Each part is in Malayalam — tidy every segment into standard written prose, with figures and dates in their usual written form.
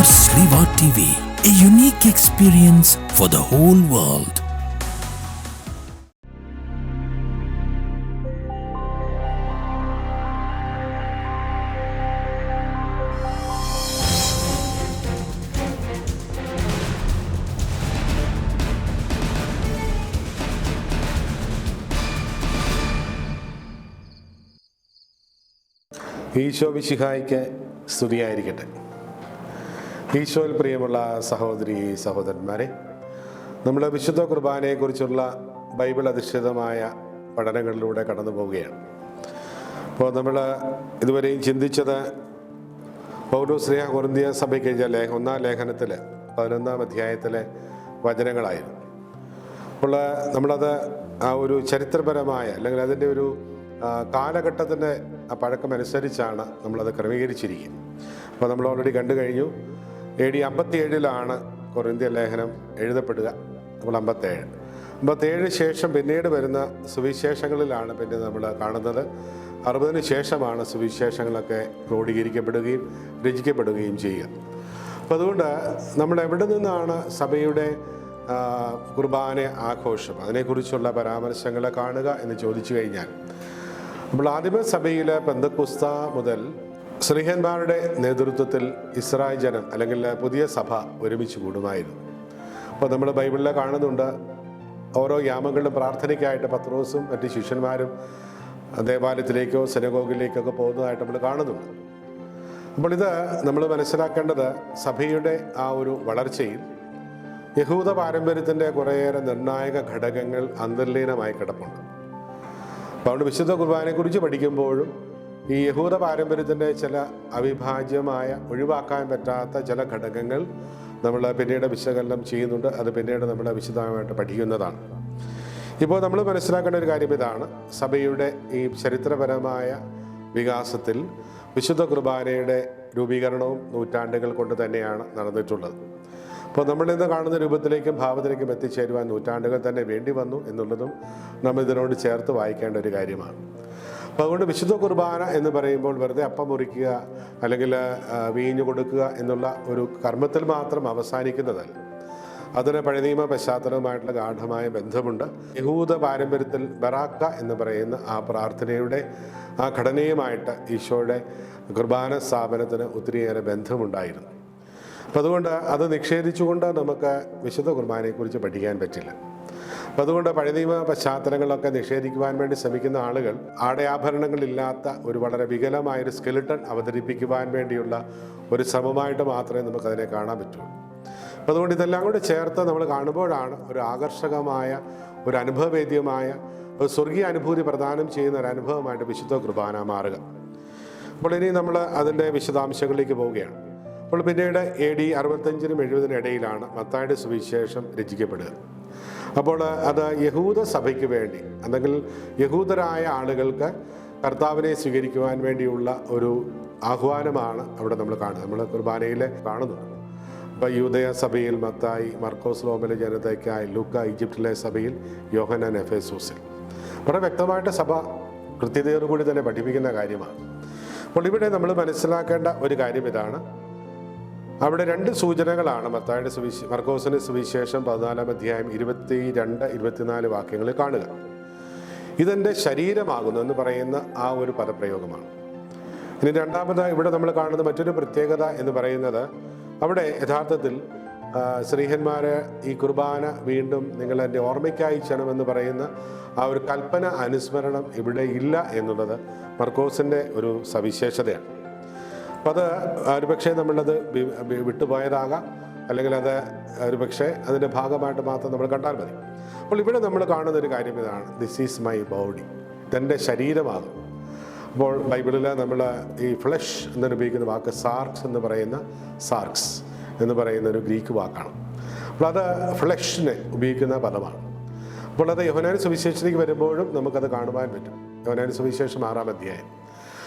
Sriva TV, a unique experience for the whole world. Isho മിശിഹായ്ക്ക് സ്തുതിയായിരിക്കട്ടെ. ഈശോയിൽ പ്രിയമുള്ള സഹോദരി സഹോദരന്മാരെ, നമ്മൾ വിശുദ്ധ കുർബാനയെക്കുറിച്ചുള്ള ബൈബിൾ അധിഷ്ഠിതമായ പഠനങ്ങളിലൂടെ കടന്നു പോവുകയാണ്. അപ്പോൾ നമ്മൾ ഇതുവരെയും ചിന്തിച്ചത് പൗലോസ്ലീഹ കൊരിന്ത്യ സഭയ്ക്ക് എഴുതിയ ഒന്നാം ലേഖനത്തിൽ 11-ാം അധ്യായത്തിലെ വചനങ്ങളായിരുന്നു. അപ്പോൾ നമ്മളത് ആ ഒരു ചരിത്രപരമായ അല്ലെങ്കിൽ അതിൻ്റെ ഒരു കാലഘട്ടത്തിൻ്റെ ആ പഴക്കമനുസരിച്ചാണ് നമ്മളത് ക്രമീകരിച്ചിരിക്കുന്നത്. അപ്പോൾ നമ്മൾ ഓൾറെഡി കണ്ടു കഴിഞ്ഞു, AD 57 കൊരിന്ത്യ ലേഖനം എഴുതപ്പെടുക. നമ്മൾ 57 ശേഷം പിന്നീട് വരുന്ന സുവിശേഷങ്ങളിലാണ് പിന്നെ നമ്മൾ കാണുന്നത്. 60 ശേഷമാണ് സുവിശേഷങ്ങളൊക്കെ ക്രോഡീകരിക്കപ്പെടുകയും രചിക്കപ്പെടുകയും ചെയ്യുക. അപ്പോൾ അതുകൊണ്ട് നമ്മൾ എവിടെ നിന്നാണ് സഭയുടെ കുർബാന ആഘോഷം, അതിനെക്കുറിച്ചുള്ള പരാമർശങ്ങളെ കാണുക എന്ന് ചോദിച്ചു കഴിഞ്ഞാൽ, നമ്മൾ ആദിമ സഭയിലെ പെന്തക്കോസ്ത മുതൽ ശ്രീഹന്മാരുടെ നേതൃത്വത്തിൽ ഇസ്രായേൽ ജനം അല്ലെങ്കിൽ പുതിയ സഭ ഒരുമിച്ച് കൂടുമായിരുന്നു. അപ്പോൾ നമ്മൾ ബൈബിളിൽ കാണുന്നുണ്ട്, ഓരോ യാമങ്ങളിലും പ്രാർത്ഥനയ്ക്കായിട്ട് പത്രോസും മറ്റ് ശിഷ്യന്മാരും ദേവാലയത്തിലേക്കോ സിനഗോഗിലേക്കൊക്കെ പോകുന്നതായിട്ട് നമ്മൾ കാണുന്നുണ്ട്. അപ്പോൾ ഇത് നമ്മൾ മനസ്സിലാക്കേണ്ടത് സഭയുടെ ആ ഒരു വളർച്ചയിൽ യഹൂദ പാരമ്പര്യത്തിൻ്റെ കുറേയേറെ നിർണായക ഘടകങ്ങൾ അന്തർലീനമായി കിടപ്പുണ്ട്. അപ്പോൾ അതുകൊണ്ട് വിശുദ്ധ കുർബാനയെക്കുറിച്ച് പഠിക്കുമ്പോഴും ഈ യഹൂദ പാരമ്പര്യത്തിൻ്റെ ചില അവിഭാജ്യമായ ഒഴിവാക്കാൻ പറ്റാത്ത ചില ഘടകങ്ങൾ നമ്മൾ പിന്നീട് വിശകലനം ചെയ്യുന്നുണ്ട്. അത് പിന്നീട് നമ്മൾ വിശദമായിട്ട് പഠിക്കുന്നതാണ്. ഇപ്പോൾ നമ്മൾ മനസ്സിലാക്കേണ്ട ഒരു കാര്യം ഇതാണ്, സഭയുടെ ഈ ചരിത്രപരമായ വികാസത്തിൽ വിശുദ്ധ കുർബാനയുടെ രൂപീകരണവും നൂറ്റാണ്ടുകൾ കൊണ്ട് തന്നെയാണ് നടന്നിട്ടുള്ളത്. അപ്പോൾ നമ്മളിന്ന് കാണുന്ന രൂപത്തിലേക്കും ഭാവത്തിലേക്കും എത്തിച്ചേരുവാൻ നൂറ്റാണ്ടുകൾ തന്നെ വേണ്ടി വന്നു എന്നുള്ളതും നമ്മൾ ഇതിനോട് ചേർത്ത് വായിക്കേണ്ട ഒരു കാര്യമാണ്. അപ്പോൾ അതുകൊണ്ട് വിശുദ്ധ കുർബാന എന്ന് പറയുമ്പോൾ വെറുതെ അപ്പം മുറിക്കുക അല്ലെങ്കിൽ വീഞ്ഞു കൊടുക്കുക എന്നുള്ള ഒരു കർമ്മത്തിൽ മാത്രം അവസാനിക്കുന്നതല്ല. അതിന് പഴയ നിയമ പശ്ചാത്തലവുമായിട്ടുള്ള ഗാഢമായ ബന്ധമുണ്ട്. യഹൂദ പാരമ്പര്യത്തിൽ ബറാക്ക എന്ന് പറയുന്ന ആ പ്രാർത്ഥനയുടെ ആ ഘടനയുമായിട്ട് ഈശോയുടെ കുർബാന സ്ഥാപനത്തിന് ഒത്തിരിയേറെ ബന്ധമുണ്ടായിരുന്നു. അപ്പം അതുകൊണ്ട് അത് നിഷേധിച്ചുകൊണ്ട് നമുക്ക് വിശുദ്ധ കുർബാനയെക്കുറിച്ച് പഠിക്കാൻ പറ്റില്ല. അപ്പം അതുകൊണ്ട് പഴയ നിയമ പശ്ചാത്തലങ്ങളൊക്കെ നിഷേധിക്കുവാൻ വേണ്ടി ശ്രമിക്കുന്ന ആളുകൾ ആടയാഭരണങ്ങളില്ലാത്ത ഒരു വളരെ വികലമായൊരു സ്കെലിട്ടൺ അവതരിപ്പിക്കുവാൻ വേണ്ടിയുള്ള ഒരു ശ്രമമായിട്ട് മാത്രമേ നമുക്കതിനെ കാണാൻ പറ്റുള്ളൂ. അപ്പം അതുകൊണ്ട് ഇതെല്ലാം കൂടെ ചേർത്ത് നമ്മൾ കാണുമ്പോഴാണ് ഒരു ആകർഷകമായ ഒരു അനുഭവവേദ്യമായ ഒരു സ്വർഗീയ അനുഭൂതി പ്രദാനം ചെയ്യുന്ന ഒരു അനുഭവമായിട്ട് വിശുദ്ധ കുർബാന മാറുക. അപ്പോൾ ഇനി നമ്മൾ അതിൻ്റെ വിശദാംശങ്ങളിലേക്ക് പോവുകയാണ്. അപ്പോൾ പിന്നീട് AD 65-നും 70-നും ഇടയിലാണ് മത്തായിയുടെ സുവിശേഷം രചിക്കപ്പെടുക. അപ്പോൾ അത് യഹൂദ സഭയ്ക്ക് വേണ്ടി അല്ലെങ്കിൽ യഹൂദരായ ആളുകൾക്ക് കർത്താവിനെ സ്വീകരിക്കുവാൻ വേണ്ടിയുള്ള ഒരു ആഹ്വാനമാണ് അവിടെ നമ്മൾ കാണുന്നത്. നമ്മൾ കുർബാനയിൽ കാണുന്നുണ്ട്. അപ്പോൾ യൂദയ സഭയിൽ മത്തായി, മർക്കോസ് റോമിലെ ജനതയ്ക്കായി, ലൂക്ക ഈജിപ്തിലെ സഭയിൽ, യോഹന്നാൻ എഫേസൂസിൽ. വളരെ വ്യക്തമായിട്ട് സഭ കൃത്യതയോടുകൂടി തന്നെ പഠിപ്പിക്കുന്ന കാര്യമാണ്. അപ്പോൾ ഇവിടെ നമ്മൾ മനസ്സിലാക്കേണ്ട ഒരു കാര്യം ഇതാണ്, അവിടെ 2 സൂചനകളാണ് മത്തായിയുടെ മർക്കോസിന്റെ സുവിശേഷം 14-ാം അധ്യായം 22-24 വാക്യങ്ങളിൽ കാണുക. ഇതെൻ്റെ ശരീരമാകുന്നു എന്ന് പറയുന്ന ആ ഒരു പദപ്രയോഗമാണ്. ഇനി രണ്ടാമത് ഇവിടെ നമ്മൾ കാണുന്ന മറ്റൊരു പ്രത്യേകത എന്ന് പറയുന്നത്, അവിടെ യഥാർത്ഥത്തിൽ ശ്രീഹന്മാരെ ഈ കുർബാന വീണ്ടും നിങ്ങൾ എൻ്റെ ഓർമ്മയ്ക്കായി ചെയ്യണമെന്ന് പറയുന്ന ആ ഒരു കൽപ്പന അനുസ്മരണം ഇവിടെ ഇല്ല എന്നുള്ളത് മർക്കോസിൻ്റെ ഒരു സവിശേഷതയാണ്. അപ്പോൾ അത് ഒരുപക്ഷെ നമ്മളത് വിട്ടുപോയതാകാം, അല്ലെങ്കിൽ അത് ഒരുപക്ഷെ അതിൻ്റെ ഭാഗമായിട്ട് മാത്രം നമ്മൾ കണ്ടാൽ മതി. അപ്പോൾ ഇവിടെ നമ്മൾ കാണുന്ന ഒരു കാര്യം ഇതാണ്, ദിസ് ഈസ് മൈ ബോഡി, ഇതെൻ്റെ ശരീരമാകും. അപ്പോൾ ബൈബിളിൽ നമ്മൾ ഈ ഫ്ലഷ് എന്ന് ഉപയോഗിക്കുന്ന വാക്ക് സാർക്സ് എന്ന് പറയുന്ന ഒരു ഗ്രീക്ക് വാക്കാണ്. അപ്പോൾ അത് ഫ്ലഷിനെ ഉപയോഗിക്കുന്ന പദമാണ്. അപ്പോൾ അത് യോഹന്നാൻ സുവിശേഷത്തിലേക്ക് വരുമ്പോഴും നമുക്കത് കാണുവാൻ പറ്റും. യോഹന്നാൻ സുവിശേഷം 6-ാം അധ്യായം.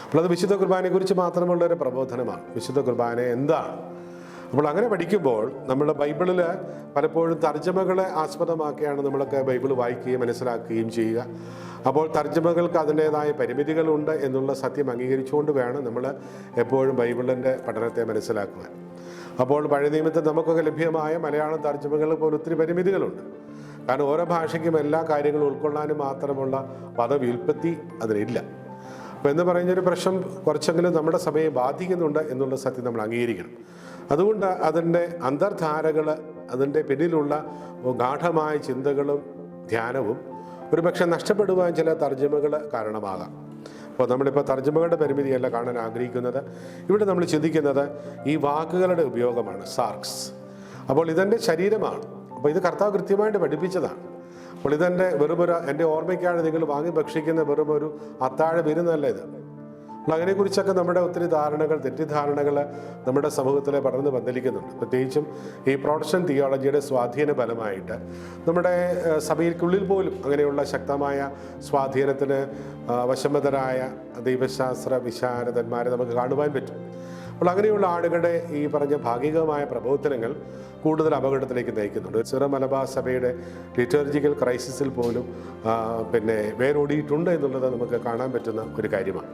അപ്പോൾ അത് വിശുദ്ധ കുർബാനയെക്കുറിച്ച് മാത്രമുള്ളൊരു പ്രബോധനമാണ്. വിശുദ്ധ കുർബാന എന്താണ്? അപ്പോൾ അങ്ങനെ പഠിക്കുമ്പോൾ നമ്മൾ ബൈബിളിൽ പലപ്പോഴും തർജ്ജമകളെ ആസ്പദമാക്കിയാണ് നമ്മളൊക്കെ ബൈബിൾ വായിക്കുകയും മനസ്സിലാക്കുകയും ചെയ്യുക. അപ്പോൾ തർജ്ജമകൾക്ക് അതിൻ്റേതായ പരിമിതികളുണ്ട് എന്നുള്ള സത്യം അംഗീകരിച്ചുകൊണ്ട് വേണം നമ്മൾ എപ്പോഴും ബൈബിളിൻ്റെ പഠനത്തെ മനസ്സിലാക്കുക. അപ്പോൾ പഴയ നിയമത്തിൽ നമുക്കൊക്കെ ലഭ്യമായ മലയാളം തർജ്ജമകൾ പോലെ ഒത്തിരി പരിമിതികളുണ്ട്. കാരണം ഓരോ ഭാഷയ്ക്കും എല്ലാ കാര്യങ്ങളും ഉൾക്കൊള്ളാനും മാത്രമുള്ള പദവ്യുൽപ്പത്തി അതിനില്ല. അപ്പോൾ എന്ന് പറയുന്നൊരു പ്രശ്നം കുറച്ചെങ്കിലും നമ്മുടെ സഭയെ ബാധിക്കുന്നുണ്ട് എന്നുള്ള സത്യം നമ്മൾ അംഗീകരിക്കണം. അതുകൊണ്ട് അതിൻ്റെ അന്തർധാരകൾ, അതിൻ്റെ പിന്നിലുള്ള ഗാഠമായ ചിന്തകളും ധ്യാനവും ഒരുപക്ഷെ നഷ്ടപ്പെടുവാൻ ചില തർജ്ജമകൾ കാരണമാകാം. അപ്പോൾ നമ്മളിപ്പോൾ തർജ്ജമകളുടെ പരിമിതിയല്ല കാണാൻ ആഗ്രഹിക്കുന്നത്. ഇവിടെ നമ്മൾ ചിന്തിക്കുന്നത് ഈ വാക്കുകളുടെ ഉപയോഗമാണ്, സാർക്സ്. അപ്പോൾ ഇതെൻ്റെ ശരീരമാണ്. അപ്പോൾ ഇത് കർത്താവ് കൃത്യമായിട്ട് പഠിപ്പിച്ചതാണ്. അപ്പോൾ ഇതെൻ്റെ എൻ്റെ ഓർമ്മയ്ക്കാണ് നിങ്ങൾ വാങ്ങി ഭക്ഷിക്കുന്ന വെറുമൊരു അത്താഴ വിരുന്നല്ല ഇത്. അപ്പോൾ അതിനെക്കുറിച്ചൊക്കെ നമ്മുടെ ഒത്തിരി ധാരണകൾ, തെറ്റിദ്ധാരണകൾ നമ്മുടെ സമൂഹത്തിൽ പടർന്ന് പന്തലിക്കുന്നുണ്ട്. പ്രത്യേകിച്ചും ഈ പ്രൊട്ടസ്റ്റന്റ് തിയോളജിയുടെ സ്വാധീന ഫലമായിട്ട് നമ്മുടെ സഭയ്ക്കുള്ളിൽ പോലും അങ്ങനെയുള്ള ശക്തമായ സ്വാധീനത്തിന് വശംവദരായ ദൈവശാസ്ത്ര വിശാരദന്മാരെ നമുക്ക് കാണുവാൻ പറ്റും. അപ്പോൾ അങ്ങനെയുള്ള ആളുകളുടെ ഈ പറഞ്ഞ ഭാഗികമായ പ്രബോധനങ്ങൾ കൂടുതൽ അപകടത്തിലേക്ക് നയിക്കുന്നുണ്ട്. സിറോ മലബാർ സഭയുടെ ലിറ്റർജിക്കൽ ക്രൈസിസിൽ പോലും വേരോടിയിട്ടുണ്ട് എന്നുള്ളത് നമുക്ക് കാണാൻ പറ്റുന്ന ഒരു കാര്യമാണ്.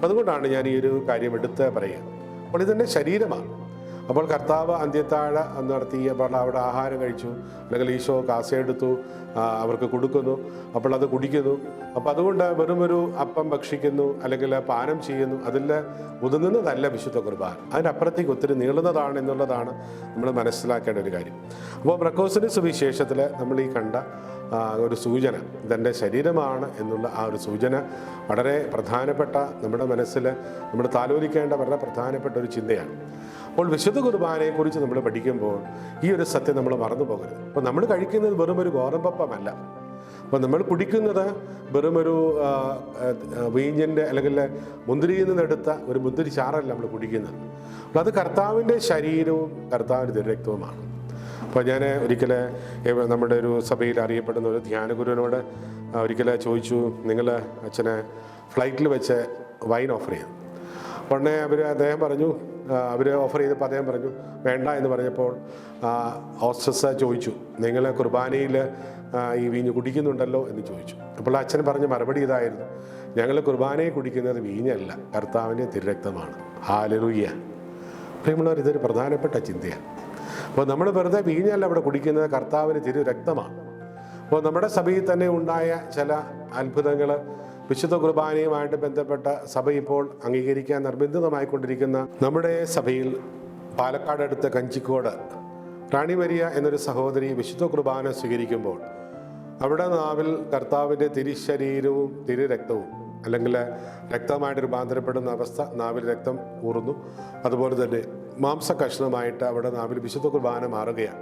അതുകൊണ്ടാണ് ഞാൻ ഈ ഒരു കാര്യം എടുത്ത് പറയുക. അപ്പോൾ ഇതിൻ്റെ ശരീരമാണ്. അപ്പോൾ കർത്താവ് അന്ത്യത്താഴ നടത്തിയപ്പോൾ അവിടെ ആഹാരം കഴിച്ചു, അല്ലെങ്കിൽ ഈശോ കാസയെടുത്തു അവർക്ക് കൊടുക്കുന്നു, അപ്പോൾ അത് കുടിക്കുന്നു. അപ്പോൾ അതുകൊണ്ട് വെറുമൊരു അപ്പം ഭക്ഷിക്കുന്നു അല്ലെങ്കിൽ പാനം ചെയ്യുന്നു, അതിൽ ഒതുങ്ങുന്നതല്ല വിശുദ്ധ കുർബാന. അതിനപ്പുറത്തേക്ക് ഒത്തിരി നീളുന്നതാണ് എന്നുള്ളതാണ് നമ്മൾ മനസ്സിലാക്കേണ്ട ഒരു കാര്യം. അപ്പോൾ മർക്കോസിൻ്റെ സുവിശേഷത്തിൽ നമ്മൾ ഈ കണ്ട ഒരു സൂചന, ഇതെൻ്റെ ശരീരമാണ് എന്നുള്ള ആ ഒരു സൂചന വളരെ പ്രധാനപ്പെട്ട, നമ്മുടെ മനസ്സിൽ നമ്മൾ താലോലിക്കേണ്ട വളരെ പ്രധാനപ്പെട്ട ഒരു ചിന്തയാണ്. അപ്പോൾ വിശുദ്ധ കുർബാനയെക്കുറിച്ച് നമ്മൾ പഠിക്കുമ്പോൾ ഈ ഒരു സത്യം നമ്മൾ മറന്നു പോകരുത്. അപ്പോൾ നമ്മൾ കഴിക്കുന്നത് വെറുമൊരു ഗോതമ്പപ്പമല്ല. അപ്പോൾ നമ്മൾ കുടിക്കുന്നത് വെറുമൊരു വീഞ്ഞിൻ്റെ അല്ലെങ്കിൽ മുന്തിരിയിൽ നിന്നെടുത്ത ഒരു മുന്തിരി ചാറല്ല നമ്മൾ കുടിക്കുന്നത്. അപ്പോൾ അത് കർത്താവിൻ്റെ ശരീരവും കർത്താവിൻ്റെ തിരുരക്തവുമാണ്. അപ്പോൾ ഞാൻ ഒരിക്കൽ നമ്മുടെ ഒരു സഭയിൽ അറിയപ്പെടുന്ന ഒരു ധ്യാനഗുരുവിനോട് ഒരിക്കൽ ചോദിച്ചു, നിങ്ങൾ അച്ഛനെ ഫ്ലൈറ്റിൽ വെച്ച് വൈൻ ഓഫർ ചെയ്തു. ഉടനെ അദ്ദേഹം പറഞ്ഞു, അവർ ഓഫർ ചെയ്തപ്പോൾ അദ്ദേഹം പറഞ്ഞു വേണ്ട എന്ന് പറഞ്ഞപ്പോൾ ഹോസ്റ്റസ് ചോദിച്ചു, നിങ്ങൾ കുർബാനയിൽ ഈ വീഞ്ഞ് കുടിക്കുന്നുണ്ടല്ലോ എന്ന് ചോദിച്ചു. അപ്പോൾ അച്ഛൻ പറഞ്ഞ മറുപടി ഇതായിരുന്നു, ഞങ്ങൾ കുർബാനയെ കുടിക്കുന്നത് വീഞ്ഞല്ല, കർത്താവിൻ്റെ തിരുരക്തമാണ്. ഹല്ലേലൂയ. പ്രിയമുള്ളവർ, ഇതൊരു പ്രധാനപ്പെട്ട ചിന്തയാണ്. അപ്പോൾ നമ്മൾ വെറുതെ വീഞ്ഞല്ല അവിടെ കുടിക്കുന്നത്, കർത്താവിന് തിരുരക്തമാണ്. അപ്പോൾ നമ്മുടെ സഭയിൽ തന്നെ ഉണ്ടായ ചില അത്ഭുതങ്ങൾ, വിശുദ്ധ കുർബാനയുമായിട്ട് ബന്ധപ്പെട്ട സഭ ഇപ്പോൾ അംഗീകരിക്കാൻ നിർബന്ധിതമായിക്കൊണ്ടിരിക്കുന്ന നമ്മുടെ സഭയിൽ പാലക്കാട് അടുത്ത കഞ്ചിക്കോട് റാണി മരിയ എന്നൊരു സഹോദരി വിശുദ്ധ കുർബാന സ്വീകരിക്കുമ്പോൾ അവിടെ നാവിൽ കർത്താവിൻ്റെ തിരുശരീരവും തിരുരക്തവും അല്ലെങ്കിൽ രക്തമായിട്ട് രൂപാന്തരപ്പെടുന്ന അവസ്ഥ, നാവിൽ രക്തം ഊറുന്നു. അതുപോലെ തന്നെ മാംസകഷ്ണമായിട്ട് അവിടെ നാവിൽ വിശുദ്ധ കുർബാന മാറുകയാണ്.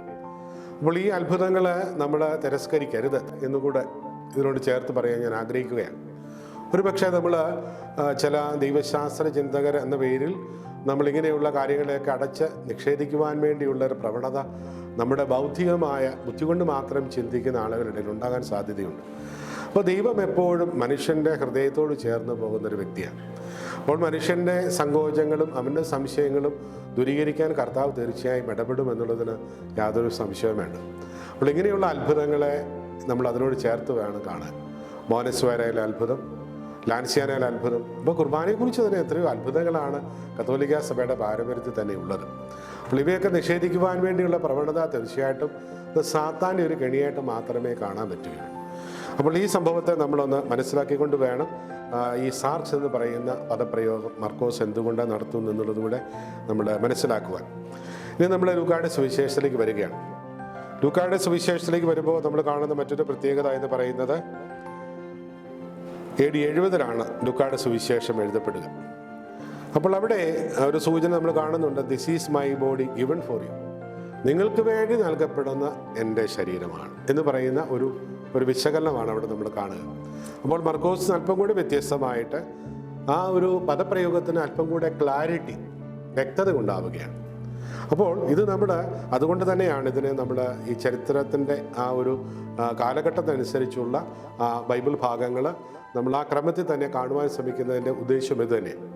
അപ്പോൾ ഈ അത്ഭുതങ്ങൾ നമ്മൾ തിരസ്കരിക്കരുത് എന്നുകൂടെ ഇതിനോട് ചേർത്ത് പറയാൻ ഞാൻ ആഗ്രഹിക്കുകയാണ്. ഒരുപക്ഷെ നമ്മൾ ചില ദൈവശാസ്ത്ര ചിന്തകർ എന്ന പേരിൽ നമ്മളിങ്ങനെയുള്ള കാര്യങ്ങളെയൊക്കെ അടച്ച് നിഷേധിക്കുവാൻ വേണ്ടിയുള്ള ഒരു പ്രവണത നമ്മുടെ ബൗദ്ധികമായ ബുദ്ധി കൊണ്ട് മാത്രം ചിന്തിക്കുന്ന ആളുകളുടെ ഉണ്ടാകാൻ സാധ്യതയുണ്ട്. അപ്പോൾ ദൈവം എപ്പോഴും മനുഷ്യൻ്റെ ഹൃദയത്തോട് ചേർന്ന് പോകുന്നൊരു വ്യക്തിയാണ്. അപ്പോൾ മനുഷ്യൻ്റെ സങ്കോചങ്ങളും അവൻ്റെ സംശയങ്ങളും ദൂരീകരിക്കാൻ കർത്താവ് തീർച്ചയായും ഇടപെടുമെന്നുള്ളതിന് യാതൊരു സംശയവും വേണ്ട. അപ്പോൾ ഇങ്ങനെയുള്ള അത്ഭുതങ്ങളെ നമ്മൾ അതിനോട് ചേർത്ത് വേണം കാണാൻ. മോനസ്വാരയിലെ അത്ഭുതം, ലാൻസിയാനയിലെ അത്ഭുതം. ഇപ്പോൾ കുർബാനയെക്കുറിച്ച് തന്നെ എത്രയോ അത്ഭുതങ്ങളാണ് കത്തോലിക്ക സഭയുടെ പാരമ്പര്യത്തിൽ തന്നെ ഉള്ളത്. അപ്പോൾ ഇവയൊക്കെ നിഷേധിക്കുവാൻ വേണ്ടിയുള്ള പ്രവണത തീർച്ചയായിട്ടും ഇത് സാത്താൻ്റെ ഒരു കെണിയായിട്ട് മാത്രമേ കാണാൻ പറ്റുകയുള്ളൂ. അപ്പോൾ ഈ സംഭവത്തെ നമ്മളൊന്ന് മനസ്സിലാക്കിക്കൊണ്ട് വേണം ഈ സാർക്സ് എന്ന് പറയുന്ന പദപ്രയോഗം മർക്കോസ് എന്തുകൊണ്ട് നടത്തുന്നു എന്നുള്ളതുകൂടെ നമ്മൾ മനസ്സിലാക്കുവാൻ. ഇനി നമ്മൾ ലൂക്കായുടെ സുവിശേഷത്തിലേക്ക് വരികയാണ്. ലൂക്കായുടെ സുവിശേഷത്തിലേക്ക് വരുമ്പോൾ നമ്മൾ കാണുന്ന മറ്റൊരു പ്രത്യേകത എന്ന് പറയുന്നത് AD 70 ലൂക്കായുടെ സുവിശേഷം എഴുതപ്പെടുക. അപ്പോൾ അവിടെ ഒരു സൂചന നമ്മൾ കാണുന്നുണ്ട്, this is my body given for you, നിങ്ങൾക്ക് വേണ്ടി നൽകപ്പെടുന്ന എൻ്റെ ശരീരമാണ് എന്ന് പറയുന്ന ഒരു വിശകലനമാണ് അവിടെ നമ്മൾ കാണുക. അപ്പോൾ മർക്കോസ് അല്പം കൂടി വ്യത്യസ്തമായിട്ട് ആ ഒരു പദപ്രയോഗത്തിന് അല്പം കൂടെ ക്ലാരിറ്റി, വ്യക്തത ഉണ്ടാവുകയാണ്. അപ്പോൾ ഇത് അതുകൊണ്ട് തന്നെയാണ് ഇതിനെ നമ്മൾ ഈ ചരിത്രത്തിൻ്റെ ആ ഒരു കാലഘട്ടത്തിനനുസരിച്ചുള്ള ബൈബിൾ ഭാഗങ്ങൾ നമ്മൾ ആ ക്രമത്തിൽ തന്നെ കാണുവാൻ ശ്രമിക്കുന്നതിൻ്റെ ഉദ്ദേശം ഇത് തന്നെയാണ്.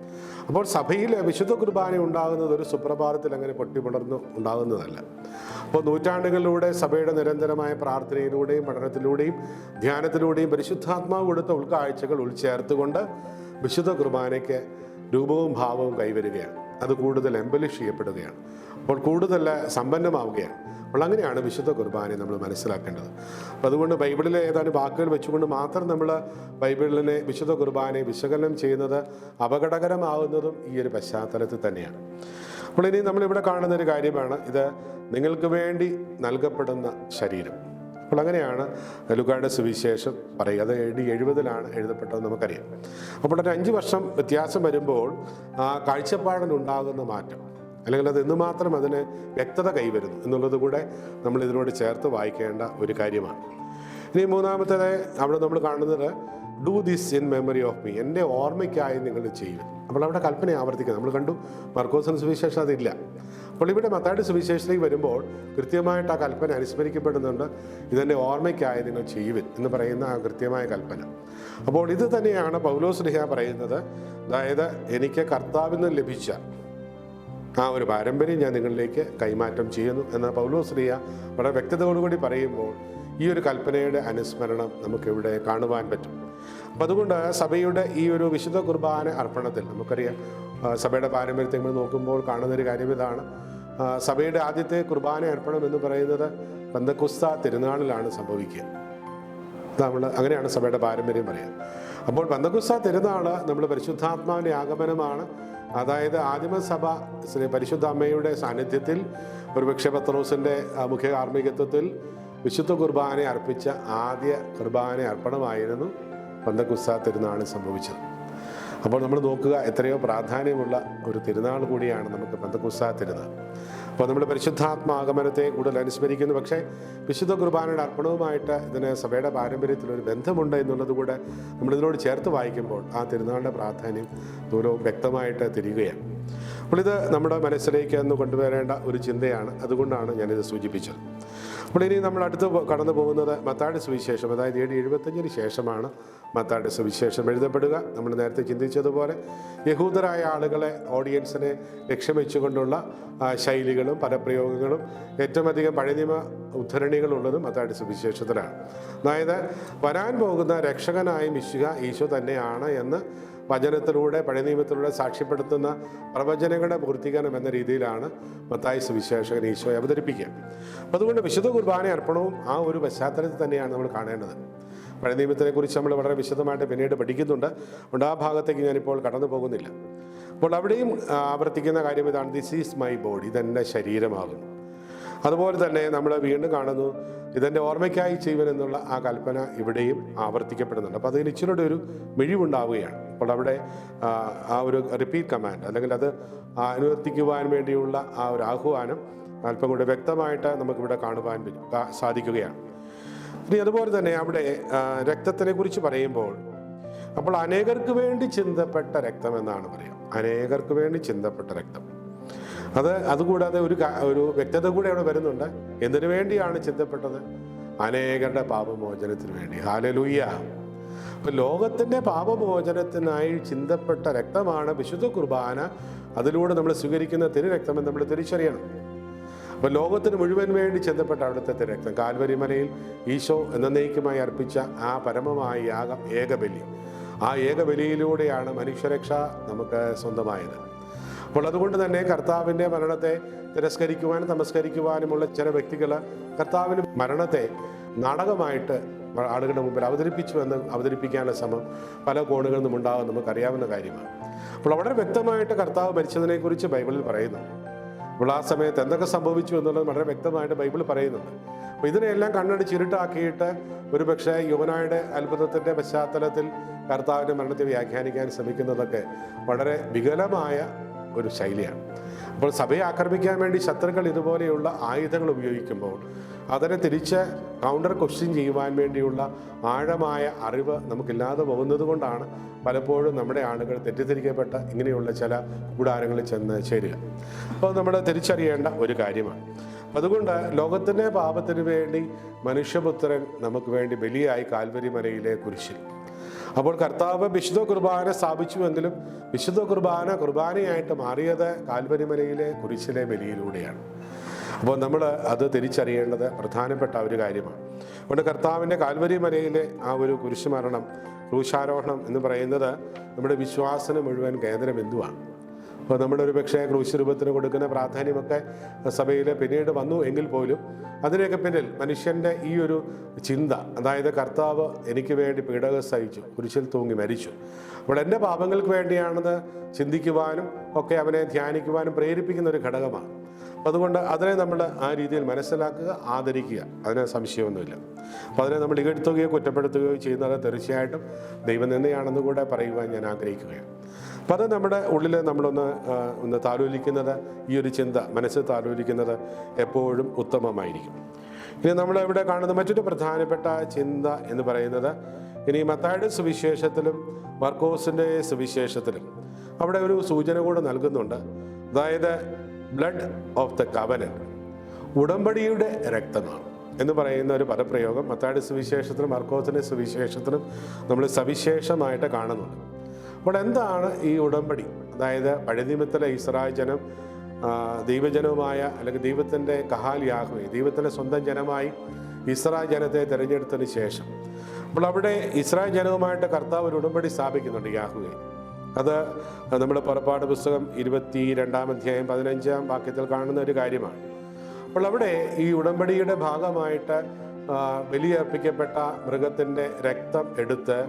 അപ്പോൾ സഭയിൽ വിശുദ്ധ കുർബാന ഉണ്ടാകുന്നത് ഒരു സുപ്രഭാതത്തിൽ അങ്ങനെ പൊട്ടിപ്പുണർന്ന് ഉണ്ടാകുന്നതല്ല. അപ്പോൾ നൂറ്റാണ്ടുകളിലൂടെ സഭയുടെ നിരന്തരമായ പ്രാർത്ഥനയിലൂടെയും പഠനത്തിലൂടെയും ധ്യാനത്തിലൂടെയും പരിശുദ്ധാത്മാവ് കൊടുത്ത ഉൾക്കാഴ്ചകൾ ഉൾച്ചേർത്തുകൊണ്ട് വിശുദ്ധ കുർബാനയ്ക്ക് രൂപവും ഭാവവും കൈവരികയാണ്. അത് കൂടുതൽ എംബലിഷ് ചെയ്യപ്പെടുകയാണ്. അപ്പോൾ കൂടുതൽ സമ്പന്നമാവുകയാണ്. അപ്പോൾ അങ്ങനെയാണ് വിശുദ്ധ കുർബാനയെ നമ്മൾ മനസ്സിലാക്കേണ്ടത്. അപ്പോൾ അതുകൊണ്ട് ബൈബിളിലെ ഏതാനും വാക്കുകൾ വെച്ചുകൊണ്ട് മാത്രം നമ്മൾ ബൈബിളിനെ വിശുദ്ധ കുർബാനയെ വിശകലനം ചെയ്യുന്നത് അപകടകരമാവുന്നതും ഈ ഒരു പശ്ചാത്തലത്തിൽ തന്നെയാണ്. അപ്പോൾ ഇനി നമ്മളിവിടെ കാണുന്ന ഒരു കാര്യമാണ്, ഇത് നിങ്ങൾക്ക് വേണ്ടി നൽകപ്പെടുന്ന ശരീരം. അപ്പോൾ അങ്ങനെയാണ് ലൂക്കായുടെ സുവിശേഷം പറയുക. അത് AD 70 എഴുതപ്പെട്ടതെന്ന് നമുക്കറിയാം. അപ്പോൾ ഒരു 5 വർഷം വ്യത്യാസം വരുമ്പോൾ ആ കാഴ്ചപ്പാടിനുണ്ടാകുന്ന മാറ്റം, അല്ലെങ്കിൽ അത് എന്തുമാത്രം അതിന് വ്യക്തത കൈവരുന്നു എന്നുള്ളത് കൂടെ നമ്മൾ ഇതിനോട് ചേർത്ത് വായിക്കേണ്ട ഒരു കാര്യമാണ്. ഇനി മൂന്നാമത്തേത് അവിടെ നമ്മൾ കാണുന്നത് do this in memory of me, എൻ്റെ ഓർമ്മയ്ക്കായി നിങ്ങൾ ചെയ്യും. അപ്പോൾ അവിടെ കൽപ്പന ആവർത്തിക്കുന്നത് നമ്മൾ കണ്ടു. മർക്കോസിന് സുവിശേഷം അതില്ല. അപ്പോൾ ഇവിടെ മത്തായിയുടെ സുവിശേഷത്തിലേക്ക് വരുമ്പോൾ കൃത്യമായിട്ട് ആ കൽപ്പന അനുസ്മരിക്കപ്പെടുന്നുണ്ട്. ഇതെൻ്റെ ഓർമ്മയ്ക്കായി നിങ്ങൾ ചെയ്യുവിൻ എന്ന് പറയുന്ന ആ കൃത്യമായ കൽപ്പന. അപ്പോൾ ഇത് തന്നെയാണ് പൗലോസ് ശ്ലീഹ പറയുന്നത്. അതായത് എനിക്ക് കർത്താവിൽ നിന്ന് ലഭിച്ച ആ ഒരു പാരമ്പര്യം ഞാൻ നിങ്ങളിലേക്ക് കൈമാറ്റം ചെയ്യുന്നു എന്ന പൗലോസ് ശ്ലീഹ വളരെ വ്യക്തതയോടുകൂടി പറയുമ്പോൾ ഈ ഒരു കൽപ്പനയുടെ അനുസ്മരണം നമുക്കിവിടെ കാണുവാൻ പറ്റും. അപ്പം അതുകൊണ്ട് സഭയുടെ ഈ ഒരു വിശുദ്ധ കുർബാന അർപ്പണത്തിൽ നമുക്കറിയാം, സഭയുടെ പാരമ്പര്യത്തെ നമ്മൾ നോക്കുമ്പോൾ കാണുന്നൊരു കാര്യം ഇതാണ്. സഭയുടെ ആദ്യത്തെ കുർബാന അർപ്പണം എന്ന് പറയുന്നത് പെന്തക്കോസ്ത തിരുനാളിലാണ് സംഭവിക്കുക. അങ്ങനെയാണ് സഭയുടെ പാരമ്പര്യം പറയുക. അപ്പോൾ പെന്തക്കോസ്ത തിരുനാൾ നമ്മൾ പരിശുദ്ധാത്മാവിൻ്റെ ആഗമനമാണ്. അതായത് ആദിമസഭ പരിശുദ്ധ അമ്മയുടെ സാന്നിധ്യത്തിൽ ഒരുപക്ഷെ പത്രോസിൻ്റെ മുഖ്യ കാർമ്മികത്വത്തിൽ വിശുദ്ധ കുർബാന അർപ്പിച്ച ആദ്യ കുർബാന അർപ്പണമായിരുന്നു പെന്തക്കോസ്ത തിരുനാൾ സംഭവിച്ചത്. അപ്പോൾ നമ്മൾ നോക്കുക, എത്രയോ പ്രാധാന്യമുള്ള ഒരു തിരുനാൾ കൂടിയാണ് നമുക്ക് പെന്തക്കോസ്ത തിരുനാൾ. അപ്പോൾ നമ്മൾ പരിശുദ്ധാത്മാഗമനത്തെ കൂടുതൽ അനുസ്മരിക്കുന്നു. പക്ഷേ വിശുദ്ധ കുർബാനയുടെ അർപ്പണവുമായിട്ട് ഇതിന് സഭയുടെ പാരമ്പര്യത്തിൽ ഒരു ബന്ധമുണ്ട് എന്നുള്ളത് കൂടെ നമ്മളിതിനോട് ചേർത്ത് വായിക്കുമ്പോൾ ആ തിരുനാളിൻ്റെ പ്രാധാന്യം ദൂരവും വ്യക്തമായിട്ട് തിരികുകയാണ്. അപ്പോൾ ഇത് നമ്മുടെ മനസ്സിലേക്ക് ഒന്ന് കൊണ്ടുവരേണ്ട ഒരു ചിന്തയാണ്. അതുകൊണ്ടാണ് ഞാനിത് സൂചിപ്പിച്ചത്. അപ്പോൾ ഇനി നമ്മൾ അടുത്ത് കടന്നു പോകുന്നത് മത്തായിയുടെ സുവിശേഷം, അതായത് AD 75 ശേഷമാണ് മത്തായിയുടെ സുവിശേഷം എഴുതപ്പെടുക. നമ്മൾ നേരത്തെ ചിന്തിച്ചതുപോലെ യഹൂദരായ ആളുകളെ, ഓഡിയൻസിനെ ലക്ഷ്യം വെച്ചുകൊണ്ടുള്ള ശൈലികളും പദപ്രയോഗങ്ങളും ഏറ്റവും അധികം പഴയ നിയമ ഉദ്ധരണികളുള്ളതും മത്തായിയുടെ സുവിശേഷത്തിലാണ്. അതായത് വരാൻ പോകുന്ന രക്ഷകനായ മിശിഹ ഈശോ തന്നെയാണ് എന്ന് വചനത്തിലൂടെ പഴയ നിയമത്തിലൂടെ സാക്ഷ്യപ്പെടുത്തുന്ന പ്രവചനങ്ങളുടെ പൂർത്തീകരണം എന്ന രീതിയിലാണ് മത്തായി സുവിശേഷകൻ ഈശോയെ അവതരിപ്പിക്കുക. അപ്പോൾ അതുകൊണ്ട് വിശുദ്ധ കുർബാന അർപ്പണവും ആ ഒരു പശ്ചാത്തലത്തിൽ തന്നെയാണ് നമ്മൾ കാണേണ്ടത്. പഴയ നിയമത്തിനെക്കുറിച്ച് നമ്മൾ വളരെ വിശദമായിട്ട് പിന്നീട് പഠിക്കുന്നുണ്ട്. അതുകൊണ്ട് ആ ഭാഗത്തേക്ക് ഞാനിപ്പോൾ കടന്നു പോകുന്നില്ല. അപ്പോൾ അവിടെയും ആവർത്തിക്കുന്ന കാര്യം ഇതാണ്, ദിസ് ഈസ് മൈ ബോഡി, ഇതെൻ്റെ ശരീരമാകുന്നു. അതുപോലെ തന്നെ നമ്മൾ വീണ്ടും കാണുന്നു, ഇതെൻ്റെ ഓർമ്മയ്ക്കായി ചെയ്യുവൻ എന്നുള്ള ആ കൽപ്പന ഇവിടെയും ആവർത്തിക്കപ്പെടുന്നുണ്ട്. അപ്പോൾ അതിന് ഇച്ചിരി ഒരു മിഴിവുണ്ടാവുകയാണ്. അപ്പോൾ അവിടെ ആ ഒരു റിപ്പീറ്റ് കമാൻഡ്, അല്ലെങ്കിൽ അത് അനുവർത്തിക്കുവാൻ വേണ്ടിയുള്ള ആ ഒരു ആഹ്വാനം അല്പം കൂടെ വ്യക്തമായിട്ട് നമുക്കിവിടെ കാണുവാൻ സാധിക്കുകയാണ്. ഇനി അതുപോലെ തന്നെ അവിടെ രക്തത്തിനെ കുറിച്ച് പറയുമ്പോൾ, അപ്പോൾ അനേകർക്ക് വേണ്ടി ചിന്തപ്പെട്ട രക്തം എന്നാണ് പറയുക. അനേകർക്ക് വേണ്ടി ചിന്തപ്പെട്ട രക്തം, അതുകൂടാതെ ഒരു വ്യക്തത കൂടെ അവിടെ വരുന്നുണ്ട്. എന്തിനു വേണ്ടിയാണ് ചിന്തപ്പെട്ടത്? അനേകരുടെ പാപമോചനത്തിന് വേണ്ടി. ഹല്ലേലൂയ. അപ്പോൾ ലോകത്തിൻ്റെ പാപമോചനത്തിനായി ചിന്തപ്പെട്ട രക്തമാണ് വിശുദ്ധ കുർബാന. അതിലൂടെ നമ്മൾ സ്വീകരിക്കുന്ന തിരുരക്തമെന്ന് നമ്മൾ തിരിച്ചറിയണം. അപ്പോൾ ലോകത്തിന് മുഴുവൻ വേണ്ടി ചിന്തപ്പെട്ട അവിടുത്തെ തിരുരക്തം, കാൽവരി മലയിൽ ഈശോ എന്നേക്കുമായി അർപ്പിച്ച ആ പരമമായ യാഗം, ഏകബലി. ആ ഏകബലിയിലൂടെയാണ് മനുഷ്യരക്ഷ നമുക്ക് സ്വന്തമായത്. അപ്പോൾ അതുകൊണ്ട് തന്നെ കർത്താവിൻ്റെ മരണത്തെ തിരസ്കരിക്കുവാനും തമസ്കരിക്കുവാനുമുള്ള ചില വ്യക്തികൾ കർത്താവിൻ്റെ മരണത്തെ നാടകമായിട്ട് ആളുകളുടെ മുമ്പിൽ അവതരിപ്പിക്കാനുള്ള ശ്രമം പല കോണുകളിൽ നിന്നും ഉണ്ടാകും, നമുക്കറിയാവുന്ന കാര്യമാണ്. അപ്പോൾ വളരെ വ്യക്തമായിട്ട് കർത്താവ് മരിച്ചതിനെക്കുറിച്ച് ബൈബിളിൽ പറയുന്നു. അപ്പോൾ ആ സമയത്ത് എന്തൊക്കെ സംഭവിച്ചു എന്നുള്ളത് വളരെ വ്യക്തമായിട്ട് ബൈബിൾ പറയുന്നുണ്ട്. അപ്പോൾ ഇതിനെല്ലാം കണ്ണടിച്ച് ഇരുട്ടാക്കിയിട്ട് ഒരുപക്ഷെ യുവനായുടെ അത്ഭുതത്തിൻ്റെ പശ്ചാത്തലത്തിൽ കർത്താവിൻ്റെ മരണത്തെ വ്യാഖ്യാനിക്കാൻ ശ്രമിക്കുന്നതൊക്കെ വളരെ വികലമായ ഒരു ശൈലിയാണ്. അപ്പോൾ സഭയെ ആക്രമിക്കാൻ വേണ്ടി ശത്രുക്കൾ ഇതുപോലെയുള്ള ആയുധങ്ങൾ ഉപയോഗിക്കുമ്പോൾ അതിനെ തിരിച്ച് കൗണ്ടർ ക്വസ്റ്റ്യൻ ചെയ്യുവാൻ വേണ്ടിയുള്ള ആഴമായ അറിവ് നമുക്കില്ലാതെ പോകുന്നത് കൊണ്ടാണ് പലപ്പോഴും നമ്മുടെ ആളുകൾ തെറ്റിദ്ധരിക്കപ്പെട്ട ഇങ്ങനെയുള്ള ചില കൂടാരങ്ങളിൽ ചെന്ന് ചേരുക. അപ്പോൾ നമ്മൾ തിരിച്ചറിയേണ്ട ഒരു കാര്യമാണ്. അതുകൊണ്ട് ലോകത്തിൻ്റെ പാപത്തിന് വേണ്ടി മനുഷ്യപുത്രൻ നമുക്ക് വേണ്ടി ബലിയായി കാൽവരി മലയിലെ കുരിശിൽ. അപ്പോൾ കർത്താവ് വിശുദ്ധ കുർബാന സ്ഥാപിച്ചുവെങ്കിലും വിശുദ്ധ കുർബാനയായിട്ട് മാറിയത് കാൽവരിമലയിലെ കുരിശിലെ ബലിയിലൂടെയാണ്. അപ്പോൾ നമ്മൾ അത് തിരിച്ചറിയേണ്ടത് പ്രധാനപ്പെട്ട ഒരു കാര്യമാണ്. അതുകൊണ്ട് കർത്താവിൻ്റെ കാൽവരി മലയിലെ ആ ഒരു കുരിശുമരണം, ക്രൂശാരോഹണം എന്ന് പറയുന്നത് നമ്മുടെ വിശ്വാസത്തിന് മുഴുവൻ കേന്ദ്രബിന്ദുവാണ്. അപ്പോൾ നമ്മുടെ ഒരു പക്ഷേ ക്രൂശ് രൂപത്തിന് കൊടുക്കുന്ന പ്രാധാന്യമൊക്കെ സഭയിൽ പിന്നീട് വന്നു എങ്കിൽ പോലും അതിനൊക്കെ പിന്നിൽ മനുഷ്യൻ്റെ ഈ ഒരു ചിന്ത, അതായത് കർത്താവ് എനിക്ക് വേണ്ടി പീഡകൾ സഹിച്ചു, കുരിശിൽ തൂങ്ങി മരിച്ചു, അപ്പോൾ എൻ്റെ പാപങ്ങൾക്ക് വേണ്ടിയാണെന്ന് ചിന്തിക്കുവാനും ഒക്കെ അവനെ ധ്യാനിക്കുവാനും പ്രേരിപ്പിക്കുന്ന ഒരു ഘടകമാണ്. അപ്പം അതുകൊണ്ട് അതിനെ നമ്മൾ ആ രീതിയിൽ മനസ്സിലാക്കുക, ആദരിക്കുക, അതിന് സംശയമൊന്നുമില്ല. അപ്പോൾ അതിനെ നമ്മൾ ഇകഴ്ത്തുകയോ കുറ്റപ്പെടുത്തുകയോ ചെയ്യുന്നത് തീർച്ചയായിട്ടും ദൈവനിന്ദയാണെന്ന് കൂടെ പറയുവാൻ ഞാൻ ആഗ്രഹിക്കുകയാണ്. അപ്പം അത് നമ്മുടെ ഉള്ളിൽ നമ്മളൊന്ന് താലോലിക്കുന്നത്, ഈ ഒരു ചിന്ത മനസ്സിൽ താലോലിക്കുന്നത് എപ്പോഴും ഉത്തമമായിരിക്കും. ഇനി നമ്മളിവിടെ കാണുന്ന മറ്റൊരു പ്രധാനപ്പെട്ട ചിന്ത എന്ന് പറയുന്നത്, ഇനി മത്തായിയുടെ സുവിശേഷത്തിലും മർക്കോസിൻ്റെ സുവിശേഷത്തിലും അവിടെ ഒരു സൂചന കൂടെ നൽകുന്നുണ്ട്. അതായത് ബ്ലഡ് ഓഫ് ദ കവനന്റ്, ഉടമ്പടിയുടെ രക്തമാണ് എന്ന് പറയുന്ന ഒരു പദപ്രയോഗം മത്തായിയുടെ സുവിശേഷത്തിലും മർക്കോസിൻ്റെ സുവിശേഷത്തിലും നമ്മൾ സവിശേഷമായിട്ട് കാണുന്നുണ്ട്. അപ്പോൾ എന്താണ് ഈ ഉടമ്പടി? അതായത് പഴയ നിയമത്തിലെ ഇസ്രായേൽ ജനം ദൈവജനവുമായ, അല്ലെങ്കിൽ ദൈവത്തിൻ്റെ കഹാൽ യാഹ്വേ, ദൈവത്തിൻ്റെ സ്വന്തം ജനമായി ഇസ്രായേൽ ജനത്തെ തിരഞ്ഞെടുത്തതിന് ശേഷം അപ്പോൾ അവിടെ ഇസ്രായേൽ ജനവുമായിട്ട് കർത്താവ് ഒരു ഉടമ്പടി സ്ഥാപിക്കുന്നുണ്ട്, യാഹ്വേ. അത് നമ്മുടെ പുറപ്പാട് പുസ്തകം 22-ാം അധ്യായം 15-ാം വാക്യത്തിൽ കാണുന്ന ഒരു കാര്യമാണ്. അപ്പോൾ അവിടെ ഈ ഉടമ്പടിയുടെ ഭാഗമായിട്ട് ബലിയർപ്പിക്കപ്പെട്ട മൃഗത്തിൻ്റെ രക്തം എടുത്ത്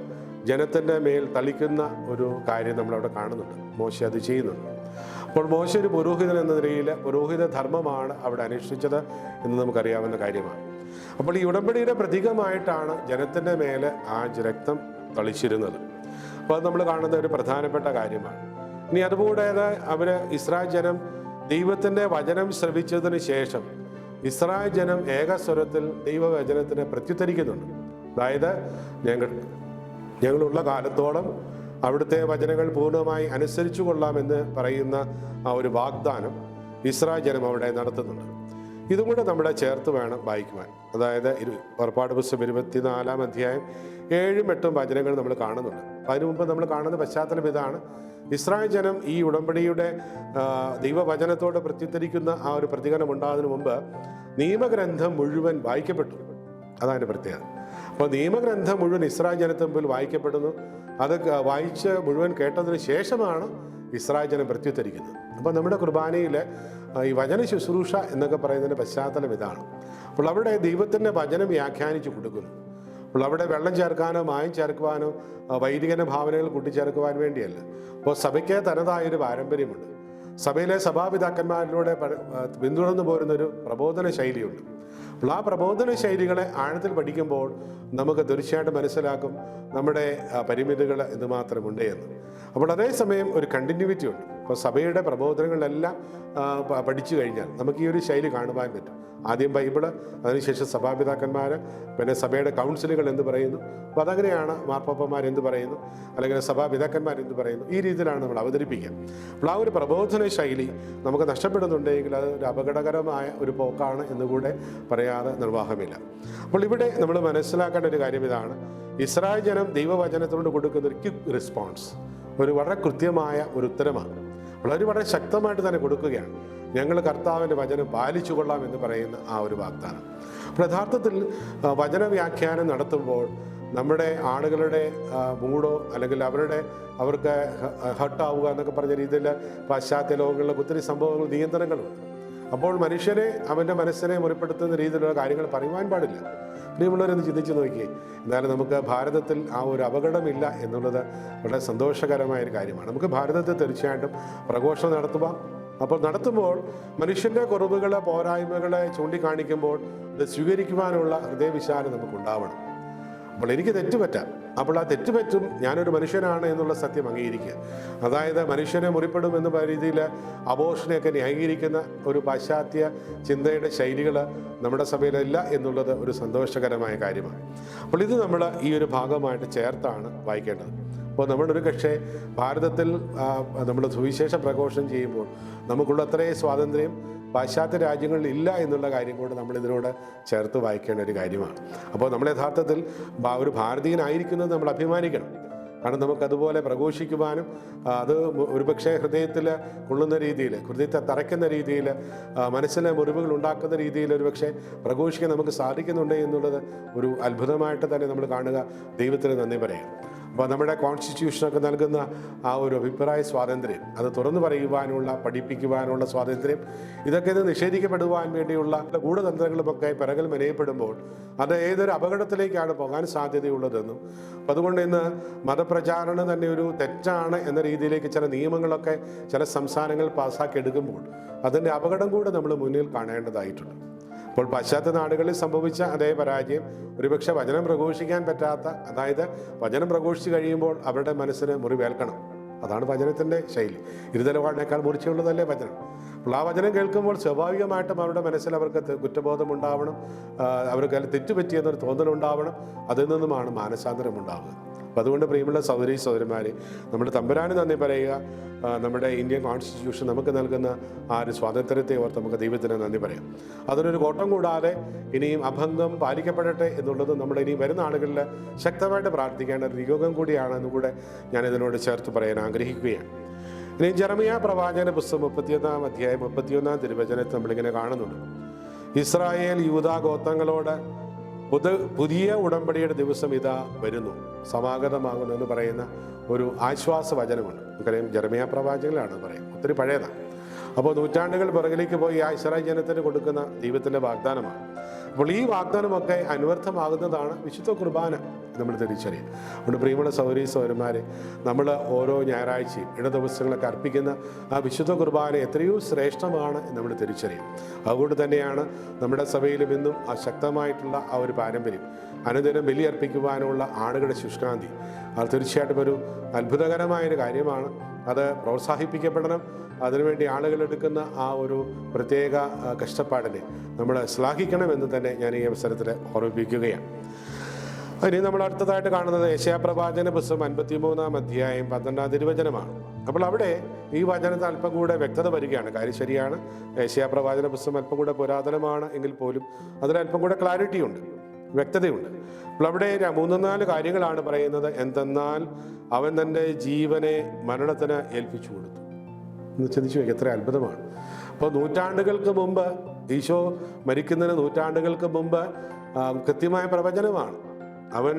ജനത്തിൻ്റെ മേൽ തളിക്കുന്ന ഒരു കാര്യം നമ്മളവിടെ കാണുന്നുണ്ട്. മോശ അത് ചെയ്യുന്നുണ്ട്. അപ്പോൾ മോശ ഒരു പുരോഹിതൻ എന്ന നിലയിൽ പുരോഹിത ധർമ്മമാണ് അവിടെ അനുഷ്ഠിച്ചത് എന്ന് നമുക്കറിയാവുന്ന കാര്യമാണ്. അപ്പോൾ ഈ ഉടമ്പടിയുടെ പ്രതീകമായിട്ടാണ് ജനത്തിൻ്റെ മേലെ ആ രക്തം തളിച്ചിരുന്നത്. അപ്പോൾ അത് നമ്മൾ കാണുന്ന ഒരു പ്രധാനപ്പെട്ട കാര്യമാണ്. ഇനി അതുകൂടാതെ ഇസ്രായേൽ ജനം ദൈവത്തിൻ്റെ വചനം ശ്രവിച്ചതിന് ശേഷം ഇസ്രായേൽ ജനം ഏകസ്വരത്തിൽ ദൈവവചനത്തിന് പ്രത്യുത്തരിക്കുന്നുണ്ട്. അതായത് ഞങ്ങളുള്ള കാലത്തോളം അവിടുത്തെ വചനങ്ങൾ പൂർണ്ണമായി അനുസരിച്ചു കൊള്ളാമെന്ന് പറയുന്ന ആ ഒരു വാഗ്ദാനം ഇസ്രായേൽ ജനം അവിടെ നടത്തുന്നുണ്ട്. ഇതും കൂടെ നമ്മളെ ചേർത്ത് വേണം വായിക്കുവാൻ. അതായത് പുറപ്പാട് പുസ്തകം 24-ാം അധ്യായം 7-8 വചനങ്ങൾ നമ്മൾ കാണുന്നുണ്ട്. അതിനു മുമ്പ് നമ്മൾ കാണുന്ന പശ്ചാത്തലം ഇതാണ്. ഇസ്രായേൽ ജനം ഈ ഉടമ്പടിയുടെ ദൈവവചനത്തോട് പ്രത്യുത്തരിക്കുന്ന ആ ഒരു പ്രതികരണം ഉണ്ടാകുന്നതിന് മുമ്പ് നിയമഗ്രന്ഥം മുഴുവൻ വായിക്കപ്പെട്ടു. അതാണ് പ്രത്യേകത. അപ്പോൾ നിയമഗ്രന്ഥം മുഴുവൻ ഇസ്രായേൽ ജനത്തിന് മുമ്പിൽ വായിക്കപ്പെടുന്നു. അത് വായിച്ച് മുഴുവൻ കേട്ടതിന് ശേഷമാണ് ഇസ്രായേൽ ജനം പ്രത്യുത്തരിക്കുന്നത്. അപ്പോൾ നമ്മുടെ കുർബാനയിൽ ഈ വചന ശുശ്രൂഷ എന്നൊക്കെ പറയുന്നതിൻ്റെ പശ്ചാത്തലം ഇതാണ്. അപ്പോൾ അവിടെ ദൈവത്തിൻ്റെ വചനം വ്യാഖ്യാനിച്ചു കൊടുക്കുന്നു. അപ്പോൾ അവിടെ വെള്ളം ചേർക്കാനോ മായം ചേർക്കുവാനോ വൈദികന ഭാവനകൾ കൂട്ടിച്ചേർക്കുവാൻ വേണ്ടിയല്ല. അപ്പോൾ സഭയ്ക്ക് തനതായൊരു പാരമ്പര്യമുണ്ട്. സഭയിലെ സഭാപിതാക്കന്മാരിലൂടെ പിന്തുടർന്നു പോരുന്നൊരു പ്രബോധന ശൈലിയുണ്ട്. അപ്പോൾ ആ പ്രബോധന ശൈലികളെ ആഴത്തിൽ പഠിക്കുമ്പോൾ നമുക്ക് തീർച്ചയായിട്ടും മനസ്സിലാക്കും നമ്മുടെ പരിമിതികൾ എന്തുമാത്രമുണ്ട് എന്ന്. അപ്പോൾ അതേസമയം ഒരു കണ്ടിന്യൂവിറ്റി ഉണ്ട്. അപ്പോൾ സഭയുടെ പ്രബോധനങ്ങളെല്ലാം പഠിച്ചു കഴിഞ്ഞാൽ നമുക്ക് ഈ ഒരു ശൈലി കാണുവാൻ പറ്റും. ആദ്യം ബൈബിള്, അതിനുശേഷം സഭാപിതാക്കന്മാർ, പിന്നെ സഭയുടെ കൗൺസിലുകൾ എന്ത് പറയുന്നു, അപ്പോൾ അതങ്ങനെയാണ് മാർപ്പാപ്പന്മാർ എന്ത് പറയുന്നു, അല്ലെങ്കിൽ സഭാപിതാക്കന്മാർ എന്ത് പറയുന്നു, ഈ രീതിയിലാണ് നമ്മൾ അവതരിപ്പിക്കുക. അപ്പോൾ ആ ഒരു പ്രബോധന ശൈലി നമുക്ക് നഷ്ടപ്പെടുന്നുണ്ടെങ്കിൽ അത് ഒരു അപകടകരമായ ഒരു പോക്കാണ് എന്നുകൂടെ പറയാതെ നിർവാഹമില്ല. അപ്പോൾ ഇവിടെ നമ്മൾ മനസ്സിലാക്കേണ്ട ഒരു കാര്യം ഇതാണ്. ഇസ്രായേൽ ജനം ദൈവവചനത്തോട് കൊടുക്കുന്ന ഒരു ക്വിക്ക് റെസ്പോൺസ്, ഒരു വളരെ കൃത്യമായ ഒരു ഉത്തരമാണ്. വളരെ ശക്തമായിട്ട് തന്നെ കൊടുക്കുകയാണ്. ഞങ്ങൾ കർത്താവിൻ്റെ വചനം പാലിച്ചു കൊള്ളാം എന്ന് പറയുന്ന ആ ഒരു വാഗ്ദാനം. അപ്പോൾ യഥാർത്ഥത്തിൽ വചനവ്യാഖ്യാനം നടത്തുമ്പോൾ നമ്മുടെ ആളുകളുടെ മൂഡോ അല്ലെങ്കിൽ അവർക്ക് ഹർട്ടാവുക എന്നൊക്കെ പറഞ്ഞ രീതിയിൽ പാശ്ചാത്യ ലോകങ്ങളിലെ ഒത്തിരി സംഭവങ്ങൾ, നിയന്ത്രണങ്ങളുണ്ട്. അപ്പോൾ മനുഷ്യനെ അവൻ്റെ മനസ്സിനെ മുറിപ്പെടുത്തുന്ന രീതിയിലുള്ള കാര്യങ്ങൾ പറയുവാൻ പാടില്ല. പ്രിയമുള്ളവരെന്ന് ചിന്തിച്ച് നോക്കിയേ. എന്നാലും നമുക്ക് ഭാരതത്തിൽ ആ ഒരു അപകടമില്ല എന്നുള്ളത് വളരെ സന്തോഷകരമായൊരു കാര്യമാണ്. നമുക്ക് ഭാരതത്തിൽ തീർച്ചയായിട്ടും പ്രഘോഷണം നടത്തുക. അപ്പോൾ നടത്തുമ്പോൾ മനുഷ്യൻ്റെ കുറവുകളെ, പോരായ്മകളെ ചൂണ്ടിക്കാണിക്കുമ്പോൾ ഇത് സ്വീകരിക്കുവാനുള്ള ഹൃദയവിശാലം നമുക്കുണ്ടാവണം. അപ്പോൾ എനിക്ക് തെറ്റുപറ്റാം, അപ്പോൾ ആ തെറ്റുപറ്റും, ഞാനൊരു മനുഷ്യനാണ് എന്നുള്ള സത്യം അംഗീകരിക്കുക. അതായത് മനുഷ്യനെ മുറിപ്പെടും എന്ന രീതിയിൽ അബോർഷനെയൊക്കെ ന്യായീകരിക്കുന്ന ഒരു പാശ്ചാത്യ ചിന്തയുടെ ശൈലികൾ നമ്മുടെ സഭയിലില്ല എന്നുള്ളത് ഒരു സന്തോഷകരമായ കാര്യമാണ്. അപ്പോൾ ഇത് നമ്മൾ ഈ ഒരു ഭാഗമായിട്ട് ചേർത്താണ് വായിക്കേണ്ടത്. അപ്പോൾ നമ്മളൊരു പക്ഷേ ഭാരതത്തിൽ നമ്മൾ സുവിശേഷ പ്രഘോഷണം ചെയ്യുമ്പോൾ നമുക്കുള്ള അത്രയും സ്വാതന്ത്ര്യം പാശ്ചാത്യ രാജ്യങ്ങളിൽ ഇല്ല എന്നുള്ള കാര്യം കൊണ്ട് നമ്മൾ ഇതിനോട് ചേർത്ത് വായിക്കേണ്ട ഒരു കാര്യമാണ്. അപ്പോൾ നമ്മൾ യഥാർത്ഥത്തിൽ ഒരു ഭാരതീയനായിരിക്കുന്നത് നമ്മൾ അഭിമാനിക്കണം. കാരണം നമുക്കതുപോലെ പ്രഘോഷിക്കുവാനും അത് ഒരുപക്ഷെ ഹൃദയത്തിൽ കൊള്ളുന്ന രീതിയിൽ, ഹൃദയത്തെ തറയ്ക്കുന്ന രീതിയിൽ, മനസ്സിലെ മുറിവുകൾ ഉണ്ടാക്കുന്ന രീതിയിൽ ഒരുപക്ഷെ പ്രഘോഷിക്കാൻ നമുക്ക് സാധിക്കുന്നുണ്ട് എന്നുള്ളത് ഒരു അത്ഭുതമായിട്ട് തന്നെ നമ്മൾ കാണുക. ദൈവത്തിന് നന്ദി പറയാം. അപ്പോൾ നമ്മുടെ കോൺസ്റ്റിറ്റ്യൂഷനൊക്കെ നൽകുന്ന ആ ഒരു അഭിപ്രായ സ്വാതന്ത്ര്യം, അത് തുറന്നു പറയുവാനുള്ള, പഠിപ്പിക്കുവാനുള്ള സ്വാതന്ത്ര്യം, ഇതൊക്കെ ഇത് നിഷേധിക്കപ്പെടുവാൻ വേണ്ടിയുള്ള ഗൂഢതന്ത്രങ്ങളുമൊക്കെ പിറകിൽ മെനയപ്പെടുമ്പോൾ അത് ഏതൊരു അപകടത്തിലേക്കാണ് പോകാൻ സാധ്യതയുള്ളതെന്നും, അപ്പം അതുകൊണ്ട് ഇന്ന് മതപ്രചാരണം തന്നെ ഒരു തെറ്റാണ് എന്ന രീതിയിലേക്ക് ചില നിയമങ്ങളൊക്കെ ചില സംസ്ഥാനങ്ങൾ പാസ്സാക്കി എടുക്കുമ്പോൾ അതിൻ്റെ അപകടം കൂടെ നമ്മൾ മുന്നിൽ കാണേണ്ടതായിട്ടുണ്ട്. അപ്പോൾ പാശ്ചാത്യ നാടുകളിൽ സംഭവിച്ച അതേ പരാജയം ഒരുപക്ഷെ വചനം പ്രഘോഷിക്കാൻ പറ്റാത്ത, അതായത് വചനം പ്രഘോഷിച്ച് കഴിയുമ്പോൾ അവരുടെ മനസ്സിന് മുറിവേൽക്കണം. അതാണ് വചനത്തിൻ്റെ ശൈലി. ഇരുതലവാടിനേക്കാൾ മൂർച്ചയുള്ളതല്ലേ വചനം. അപ്പോൾ ആ വചനം കേൾക്കുമ്പോൾ സ്വാഭാവികമായിട്ടും അവരുടെ മനസ്സിൽ അവർക്ക് കുറ്റബോധം ഉണ്ടാവണം, അവർക്ക് തെറ്റുപറ്റിയെന്നൊരു തോന്നലുണ്ടാവണം. അതിൽ നിന്നുമാണ് മാനസാന്തരം ഉണ്ടാവുക. അപ്പം അതുകൊണ്ട് പ്രിയമുള്ള സഹോദരീ സഹോദരന്മാരെ, നമ്മുടെ തമ്പുരാന് നന്ദി പറയുക. നമ്മുടെ ഇന്ത്യൻ കോൺസ്റ്റിറ്റ്യൂഷൻ നമുക്ക് നൽകുന്ന ആ ഒരു സ്വാതന്ത്ര്യത്തെ ഓർത്ത് നമുക്ക് ദൈവത്തിന് നന്ദി പറയാം. അതിനൊരു കോട്ടം കൂടാതെ ഇനിയും അഭംഗം പാലിക്കപ്പെടട്ടെ എന്നുള്ളത് നമ്മൾ ഇനി വരുന്ന ആളുകളിൽ ശക്തമായിട്ട് പ്രാർത്ഥിക്കേണ്ട ഒരു നിയോഗം കൂടിയാണെന്ന് കൂടെ ഞാൻ ഇതിനോട് ചേർത്ത് പറയാൻ ആഗ്രഹിക്കുകയാണ്. ഇനി ജെറമിയ പ്രവാചകന്റെ പുസ്തകം 31-ാം അധ്യായം 31-ാം തിരുവചനത്തിൽ നമ്മളിങ്ങനെ കാണുന്നുണ്ട്. ഇസ്രായേൽ യൂദാ ഗോത്രങ്ങളോട് പുതിയ ഉടമ്പടിയുടെ ദിവസം ഇതാ വരുന്നു, സമാഗതമാകുന്നു എന്ന് പറയുന്ന ഒരു ആശ്വാസ വചനമാണ്. നമുക്കറിയാം ജെറമിയ പ്രവാചകനാണ് പറയാം, ഒത്തിരി പഴയതാണ്. അപ്പോൾ നൂറ്റാണ്ടുകൾ പുറകിലേക്ക് പോയി ആ ഇസ്രായേൽ ജനത്തിന് കൊടുക്കുന്ന ദൈവത്തിൻ്റെ വാഗ്ദാനമാണ്. അപ്പോൾ ഈ വാഗ്ദാനമൊക്കെ അന്വർത്ഥമാകുന്നതാണ് വിശുദ്ധ കുർബാന നമ്മൾ തിരിച്ചറിയും. അതുകൊണ്ട് പ്രിയമുള്ള സഹോദരീ സഹോദരന്മാരെ, നമ്മൾ ഓരോ ഞായറാഴ്ചയും ദിവസങ്ങളൊക്കെ അർപ്പിക്കുന്ന ആ വിശുദ്ധ കുർബാന എത്രയോ ശ്രേഷ്ഠമാണ് നമ്മൾ തിരിച്ചറിയും. അതുകൊണ്ട് തന്നെയാണ് നമ്മുടെ സഭയിലും ഇന്നും ആ ശക്തമായിട്ടുള്ള ആ ഒരു പാരമ്പര്യം, അനുദിനം ബലിയർപ്പിക്കുവാനുള്ള ആളുകളുടെ ശുഷ്കാന്തി, അത് തീർച്ചയായിട്ടും ഒരു അത്ഭുതകരമായൊരു കാര്യമാണ്. അത് പ്രോത്സാഹിപ്പിക്കപ്പെടണം. അതിനുവേണ്ടി ആളുകൾ എടുക്കുന്ന ആ ഒരു പ്രത്യേക കഷ്ടപ്പാടിനെ നമ്മൾ ശ്ലാഘിക്കണമെന്ന് തന്നെ ഞാൻ ഈ അവസരത്തിൽ ഓർമ്മിപ്പിക്കുകയാണ്. ഇനി നമ്മൾ അടുത്തതായിട്ട് കാണുന്നത് യെശയ്യാ പ്രവാചകന്റെ പുസ്തകം 53-ാം അധ്യായം 12-ാം തിരുവചനമാണ്. അപ്പോൾ അവിടെ ഈ വചനത്തിൽ അല്പം കൂടെ വ്യക്തത വരികയാണ്. കാര്യം ശരിയാണ്, യെശയ്യാ പ്രവാചകന്റെ പുസ്തകം അല്പം കൂടെ പുരാതനമാണ് എങ്കിൽ പോലും അതിലല്പം കൂടെ ക്ലാരിറ്റിയുണ്ട്, വ്യക്തതയുണ്ട്. അപ്പോൾ അവിടെ 3-4 കാര്യങ്ങളാണ് പറയുന്നത്. എന്തെന്നാൽ അവൻ തൻ്റെ ജീവനെ മരണത്തിന് ഏൽപ്പിച്ചു കൊടുത്തു. എന്ന് ചിന്തിച്ചു നോക്കി, എത്ര അത്ഭുതമാണ്. അപ്പോൾ നൂറ്റാണ്ടുകൾക്ക് മുമ്പ്, ഈശോ മരിക്കുന്നതിന് നൂറ്റാണ്ടുകൾക്ക് മുമ്പ് കൃത്യമായ പ്രവചനമാണ്. അവൻ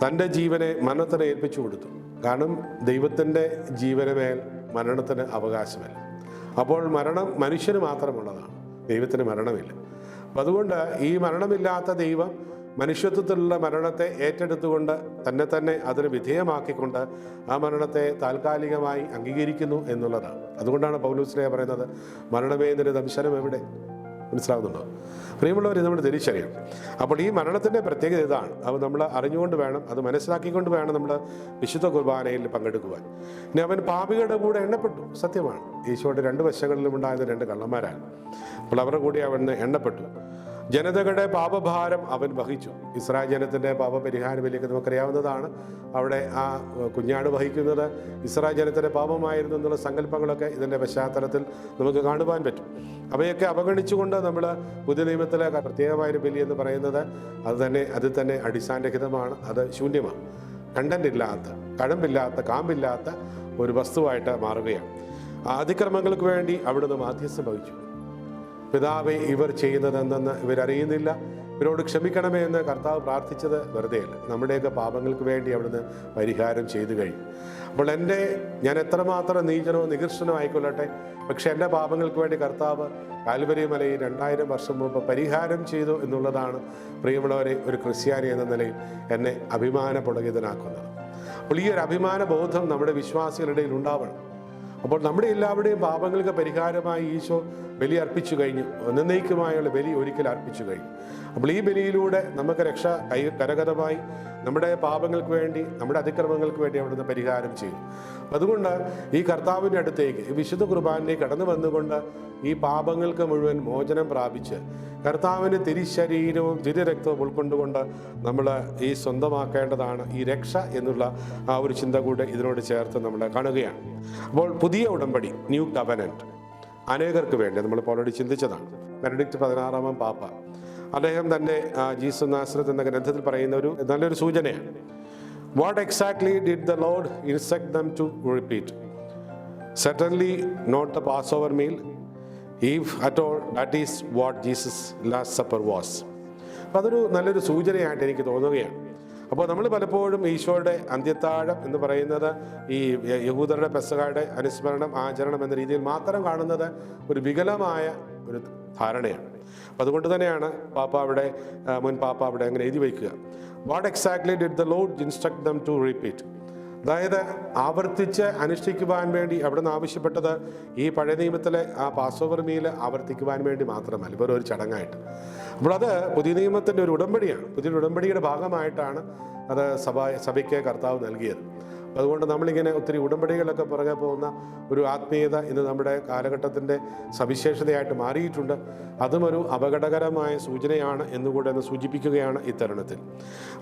തൻ്റെ ജീവനെ മരണത്തിന് ഏൽപ്പിച്ചു കൊടുത്തു. കാരണം ദൈവത്തിൻ്റെ ജീവന് മേൽ മരണത്തിന് അവകാശമില്ല. അപ്പോൾ മരണം മനുഷ്യന് മാത്രമുള്ളതാണ്, ദൈവത്തിന് മരണമില്ല. അപ്പം അതുകൊണ്ട് ഈ മരണമില്ലാത്ത ദൈവം മനുഷ്യത്വത്തിലുള്ള മരണത്തെ ഏറ്റെടുത്തുകൊണ്ട് തന്നെ അതിന് വിധേയമാക്കിക്കൊണ്ട് ആ മരണത്തെ താൽക്കാലികമായി അംഗീകരിക്കുന്നു എന്നുള്ളതാണ്. അതുകൊണ്ടാണ് പൗലോസ്ലീഹ പറയുന്നത്, മരണമേ നിന്റെ ദംശനം എവിടെ? മനസ്സിലാകുന്നുണ്ടോ? പ്രിയമുള്ളവർ, നമ്മൾ തിരിച്ചറിയണം. അപ്പോൾ ഈ മരണത്തിൻ്റെ പ്രത്യേകത ഇതാണ്. അത് നമ്മൾ അറിഞ്ഞുകൊണ്ട് വേണം, അത് മനസ്സിലാക്കിക്കൊണ്ട് വേണം നമ്മൾ വിശുദ്ധ കുർബാനയിൽ പങ്കെടുക്കുവാൻ. ഇനി അവൻ പാപികളുടെ കൂടെ എണ്ണപ്പെട്ടു. സത്യമാണ്, ഈശോയുടെ 2 വശങ്ങളിലും ഉണ്ടായത് 2 കള്ളന്മാരാണ്. അപ്പോൾ അവരുടെ കൂടെ അവൻ എണ്ണപ്പെട്ടു. ജനതകളുടെ പാപഭാരം അവൻ വഹിച്ചു. ഇസ്രായേൽ ജനത്തിൻ്റെ പാപപരിഹാര ബലിയൊക്കെ നമുക്കറിയാവുന്നതാണ്. അവിടെ ആ കുഞ്ഞാട് വഹിക്കുന്നത് ഇസ്രായേൽ ജനത്തിൻ്റെ പാപമായിരുന്നു എന്നുള്ള സങ്കല്പങ്ങളൊക്കെ ഇതിൻ്റെ പശ്ചാത്തലത്തിൽ നമുക്ക് കാണുവാൻ പറ്റും. അവയൊക്കെ അവഗണിച്ചുകൊണ്ട് നമ്മൾ പുതിയ നിയമത്തിലെ പ്രത്യേകമായൊരു ബലി എന്ന് പറയുന്നത് അത് തന്നെ അടിസ്ഥാനരഹിതമാണ്, അത് ശൂന്യമാണ്, കണ്ടന്റ് ഇല്ലാത്ത, കഴമ്പില്ലാത്ത, കാമ്പില്ലാത്ത ഒരു വസ്തുവായിട്ട് മാറുകയാണ്. അതിക്രമങ്ങൾക്ക് വേണ്ടി അവിടുന്ന് മാധ്യസ്ഥം വഹിച്ചു. പിതാവേ, ഇവർ ചെയ്യുന്നത് എന്തെന്ന് ഇവരറിയുന്നില്ല, ഇവരോട് ക്ഷമിക്കണമേ എന്ന് കർത്താവ് പ്രാർത്ഥിച്ചത് വെറുതെയല്ല. നമ്മുടെയൊക്കെ പാപങ്ങൾക്ക് വേണ്ടി അവിടുന്ന് പരിഹാരം ചെയ്തു കഴിഞ്ഞു. അപ്പോൾ ഞാൻ എത്രമാത്രം നീചനോ നികൃഷ്ടനോ ആയിക്കൊള്ളട്ടെ, പക്ഷെ എൻ്റെ പാപങ്ങൾക്ക് വേണ്ടി കർത്താവ് കാൽവരി മലയിൽ 2000 വർഷം മുമ്പ് പരിഹാരം ചെയ്തു എന്നുള്ളതാണ് പ്രിയമുള്ളവരെ ഒരു ക്രിസ്ത്യാനി എന്ന നിലയിൽ എന്നെ അഭിമാനപുളകിതനാക്കുന്നത്. അപ്പോൾ ഈ ഒരു അഭിമാന ബോധം നമ്മുടെ വിശ്വാസികളുടെ ഇടയിൽ ഉണ്ടാവണം. അപ്പോൾ നമ്മുടെ എല്ലാവരുടെയും പാപങ്ങൾക്ക് പരിഹാരമായി ഈശോ ബലി അർപ്പിച്ചു കഴിഞ്ഞു, എന്നേക്കുമായുള്ള ബലി ഒരിക്കൽ അർപ്പിച്ചു കഴിഞ്ഞു. അപ്പോൾ ഈ ബലിയിലൂടെ നമുക്ക് രക്ഷ കരഗതമായി നമ്മുടെ പാപങ്ങൾക്ക് വേണ്ടി, നമ്മുടെ അതിക്രമങ്ങൾക്ക് വേണ്ടി അവിടുന്ന് പരിഹാരം ചെയ്യും. അതുകൊണ്ട് ഈ കർത്താവിൻ്റെ അടുത്തേക്ക്, ഈ വിശുദ്ധ കുർബാനയിലേക്ക് കടന്നു വന്നുകൊണ്ട് ഈ പാപങ്ങൾക്ക് മുഴുവൻ മോചനം പ്രാപിച്ച് കർത്താവിൻ്റെ തിരുശരീരവും തിരുരക്തവും ഉൾക്കൊണ്ടുകൊണ്ട് നമ്മൾ ഈ സ്വന്തമാക്കേണ്ടതാണ് ഈ രക്ഷ എന്നുള്ള ആ ഒരു ചിന്ത കൂടെ ഇതിനോട് ചേർത്ത് നമ്മൾ കാണുകയാണ്. അപ്പോൾ പുതിയ ഉടമ്പടി, ന്യൂ കവനന്റ്, അനേകർക്ക് വേണ്ടി നമ്മളിപ്പോൾ ഓൾറെഡി ചിന്തിച്ചതാണ്. ബെനഡിക്റ്റ് 16-ാം പാപ്പ അദ്ദേഹം തൻ്റെ ജീസസ് നാസറത്ത് എന്ന ഗ്രന്ഥത്തിൽ പറയുന്ന നല്ലൊരു സൂചനയാണ്. What exactly did the Lord instruct them to repeat? Certainly not the Passover meal, if at all that is what Jesus' Last Supper was. അപ്പോൾ അതൊരു നല്ലൊരു സൂചനയായിട്ട് എനിക്ക് തോന്നുകയാണ്. അപ്പോൾ നമ്മൾ പലപ്പോഴും ഈശോയുടെ അന്ത്യത്താഴം എന്ന് പറയുന്നത് ഈ യഹൂദരുടെ പെസഹയുടെ അനുസ്മരണം ആചരണം എന്ന രീതിയിൽ മാത്രം കാണുന്നത് ഒരു വികലമായ ഒരു ധാരണയാണ്. അപ്പോൾ അതുകൊണ്ട് തന്നെയാണ് മുൻ പാപ്പ അവിടെ അങ്ങനെ എഴുതി വയ്ക്കുക. What exactly did the Lord instruct them to repeat? അതായത് ആവർത്തിച്ച് അനുഷ്ഠിക്കുവാൻ വേണ്ടി അവിടെ നിന്ന് ആവശ്യപ്പെട്ടത് ഈ പഴയ നിയമത്തിലെ ആ പാസ്ഓവർ മീൽ ആവർത്തിക്കുവാൻ വേണ്ടി മാത്രമല്ല, ഇപ്പോൾ ഒരു ചടങ്ങായിട്ട്. അപ്പോൾ അത് പുതിയ നിയമത്തിൻ്റെ ഒരു ഉടമ്പടിയാണ്. പുതിയൊരു ഉടമ്പടിയുടെ ഭാഗമായിട്ടാണ് അത് സഭയ്ക്ക് കർത്താവ് നൽകിയത്. അതുകൊണ്ട് നമ്മളിങ്ങനെ ഒത്തിരി ഉടമ്പടികളൊക്കെ പുറകെ പോകുന്ന ഒരു ആത്മീയത ഇന്ന് നമ്മുടെ കാലഘട്ടത്തിൻ്റെ സവിശേഷതയായിട്ട് മാറിയിട്ടുണ്ട്. അതും ഒരു അപകടകരമായ സൂചനയാണ് എന്നുകൂടെ സൂചിപ്പിക്കുകയാണ് ഈ തരുണത്തിൽ.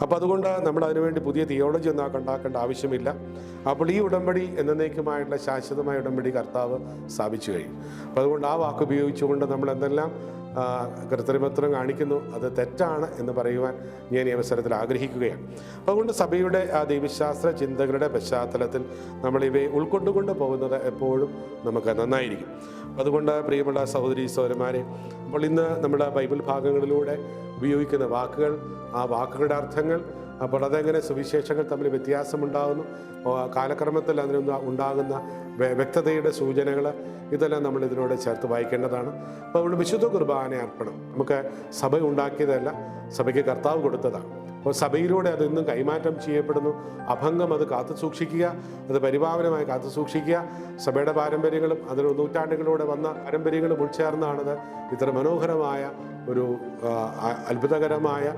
അപ്പോൾ അതുകൊണ്ട് നമ്മൾ അതിനുവേണ്ടി പുതിയ തിയോളജി ഒന്നും ഉണ്ടാക്കേണ്ട ആവശ്യമില്ല. അപ്പോൾ ഈ ഉടമ്പടി എന്നേക്കുമായിട്ടുള്ള ശാശ്വതമായ ഉടമ്പടി കർത്താവ് സ്ഥാപിച്ചു കഴിയും. അപ്പോൾ അതുകൊണ്ട് ആ വാക്ക് ഉപയോഗിച്ചുകൊണ്ട് നമ്മൾ എന്തെല്ലാം കൃത്രിമത്വം കാണിക്കുന്നു അത് തെറ്റാണ് എന്ന് പറയുവാൻ ഞാൻ ഈ അവസരത്തിൽ ആഗ്രഹിക്കുകയാണ്. അതുകൊണ്ട് സഭയുടെ ആ ദൈവശാസ്ത്ര ചിന്തകളുടെ പശ്ചാത്തലത്തിൽ നമ്മളിവയെ ഉൾക്കൊണ്ടുകൊണ്ട് പോകുന്നത് എപ്പോഴും നമുക്ക് നന്നായിരിക്കും. അതുകൊണ്ട് പ്രിയമുള്ള സഹോദരീ സഹോദരന്മാരെ, അപ്പോൾ ഇന്ന് നമ്മുടെ ബൈബിൾ ഭാഗങ്ങളിലൂടെ ഉപയോഗിക്കുന്ന വാക്കുകൾ, ആ വാക്കുകളുടെ അർത്ഥങ്ങൾ, അപ്പോൾ അതെങ്ങനെ സുവിശേഷങ്ങൾ തമ്മിൽ വ്യത്യാസമുണ്ടാകുന്നു, കാലക്രമത്തിൽ അതിനൊന്ന് ഉണ്ടാകുന്ന വ്യക്തതയുടെ സൂചനകൾ, ഇതെല്ലാം നമ്മൾ ഇതിനോട് ചേർത്ത് വായിക്കേണ്ടതാണ്. അപ്പോൾ അതുകൊണ്ട് വിശുദ്ധ കുർബാന അർപ്പണം നമുക്ക് സഭ ഉണ്ടാക്കിയതല്ല, സഭയ്ക്ക് കർത്താവ് കൊടുത്തതാണ്. അപ്പോൾ സഭയിലൂടെ അത് ഇന്നും കൈമാറ്റം ചെയ്യപ്പെടുന്നു. അഭംഗം അത് കാത്തു സൂക്ഷിക്കുക, അത് പരിപാവനമായി കാത്തു സൂക്ഷിക്കുക. സഭയുടെ പാരമ്പര്യങ്ങളും അതിന് നൂറ്റാണ്ടുകളിലൂടെ വന്ന പാരമ്പര്യങ്ങളും ഉൾച്ചേർന്നാണത് ഇത്ര മനോഹരമായ ഒരു അത്ഭുതകരമായ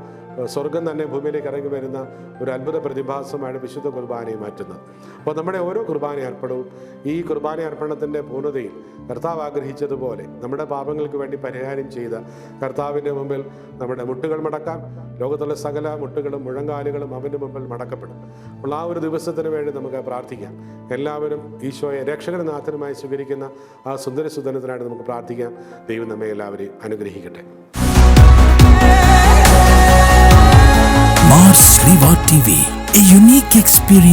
സ്വർഗം തന്നെ ഭൂമിയിലേക്ക് ഇറങ്ങി വരുന്ന ഒരു അത്ഭുത പ്രതിഭാസമാണ് വിശുദ്ധ കുർബാനയെ മാറ്റുന്നത്. അപ്പോൾ നമ്മുടെ ഓരോ കുർബാന അർപ്പണവും ഈ കുർബാന അർപ്പണത്തിൻ്റെ പൂർണ്ണതയിൽ കർത്താവ് ആഗ്രഹിച്ചതുപോലെ നമ്മുടെ പാപങ്ങൾക്ക് വേണ്ടി പരിഹാരം ചെയ്ത കർത്താവിൻ്റെ മുമ്പിൽ നമ്മുടെ മുട്ടുകൾ മടക്കാം. ലോകത്തുള്ള സകല മുട്ടുകളും മുഴങ്കാലുകളും അവൻ്റെ മുമ്പിൽ മടക്കപ്പെടും. അപ്പോൾ ആ ഒരു ദിവസത്തിന് വേണ്ടി നമുക്ക് പ്രാർത്ഥിക്കാം. എല്ലാവരും ഈശോയെ രക്ഷകനാഥനുമായി സ്വീകരിക്കുന്ന ആ സുന്ദരനായിട്ട് നമുക്ക് പ്രാർത്ഥിക്കാം. ദൈവം നമ്മെ എല്ലാവരെയും അനുഗ്രഹിക്കട്ടെ. Mars Riva TV, a unique experience